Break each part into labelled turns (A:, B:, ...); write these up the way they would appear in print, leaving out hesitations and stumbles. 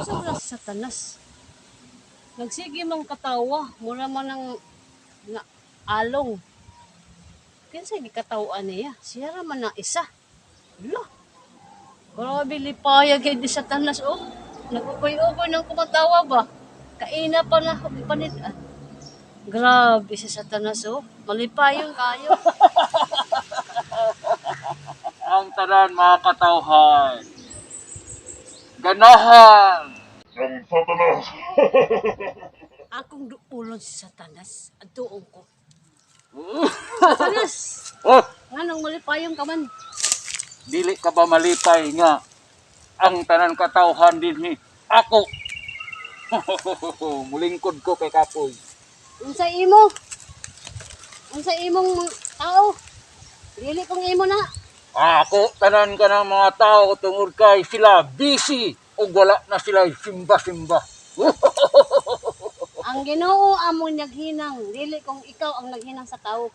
A: Sobra si Satanas. Nagsige mang katawa, mura man ang nga along. Kinsa gikatawaan niya? Siya ra man ang isa. Lo. Grabe lipaya kay di Satanas oh. Nagugoy-ugoy ng kumatawa ba? Kaina pa na panit. Grabe si Satanas oh. Malipayon kayo.
B: Ang tanan mga katawhan. Ganahan ng Satanas.
A: Akong duulon si Satanas. Aduong ko. Satanas!
B: Oh,
A: Nganong malipayong ka man?
B: dili ka ba malipay nga ang tanan katawhan din ni ako. Mulingkod ko kay kapoy.
A: Unsa imo? Unsa imong tao? Dili kong imo na.
B: Ako tanan ka ng mga tao tungod kay sila busy o wala na sila simba-simba.
A: Ang Ginoo among naghinang, dili kung ikaw ang naghinang sa tao.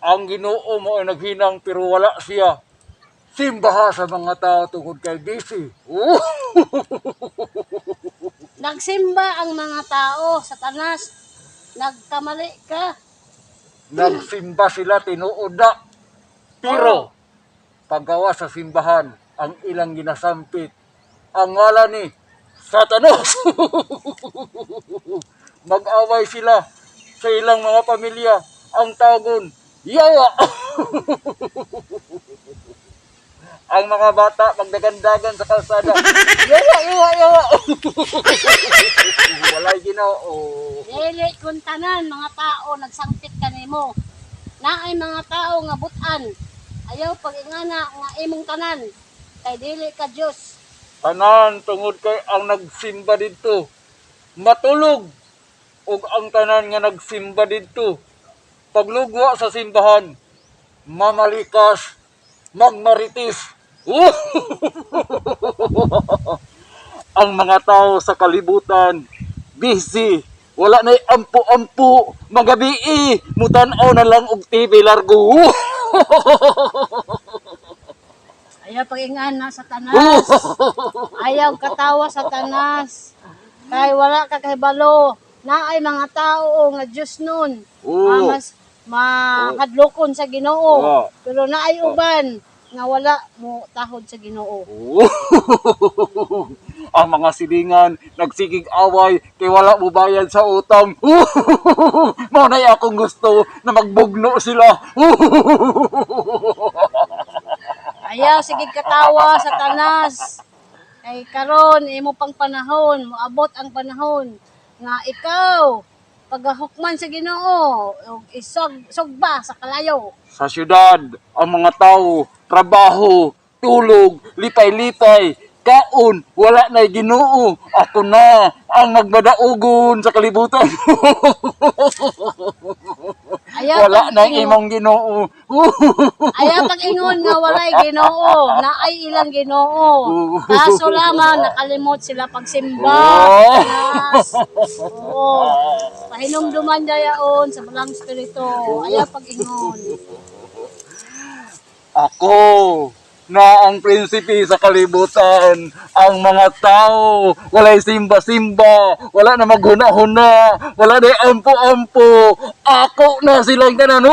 B: Ang Ginoo mo ay naghinang pero wala siya simbaha sa mga tao tungod kay busy.
A: Nagsimba ang mga tao, Satanas. Nagkamali ka.
B: Nagsimba sila tinuod na. Pero paggawa sa simbahan ang ilang ginasampit ang ngalan ni Satanas. Mag-away sila sa ilang mga pamilya ang tagon yawa. Ang mga bata magdagandagan sa kalsada yawa. Walay Ginoo.
A: Dili kung tanan mga tao nagsangpit kanimo. Naay mga tao nga butan. Ayaw pag-ingana nga imong tanan. Kay dili ka Dios.
B: Tanan tungod kay ang nagsimba didto matulog ug ang tanan nga nagsimba didto paglugwa sa simbahan mamalikas magmaritis. Ang mga tao sa kalibutan busy wala na ampo-ampo magabi mutan-aw na lang og TV largo.
A: Ayaw pag-ingana Satanas. Ayaw katawa Satanas. Kay wala ka kay balo. Naay mga tao nga Dios nun. Mas mahadlokon sa Ginoo. Pero naay uban nga wala mo tahod sa Ginoo.
B: Ang mga silingan nagsigig away kay wala mo bayad sa utang. Mao na akong gusto na magbugno sila.
A: Ayaw sige katawa Satanas. Kay karon imo pang panahon, moabot ang panahon nga ikaw pagahukman sa Ginoo ug isugba sa kalayo.
B: Sa syudad, ang mga tao, trabaho, tulog, lipay-lipay, kaon, wala na'y Ginoo. Ako na ang magmadaugon sa kalibutan.
A: Ayaw
B: Wala na imong Ginoo.
A: ayaw pag-ingon nga walay Ginoo, naay ilang Ginoo. Kaso lamang nakalimot sila pagsimba. Satanas. Oo. Pahinumduman dayaon sa balang espiritu. Ayaw pag-ingon.
B: Ako na ang prinsipe sa kalibutan, ang mga tao, walay simba-simba, wala na maghuna-huna, wala na ampo-ampo, ako na silang tanan.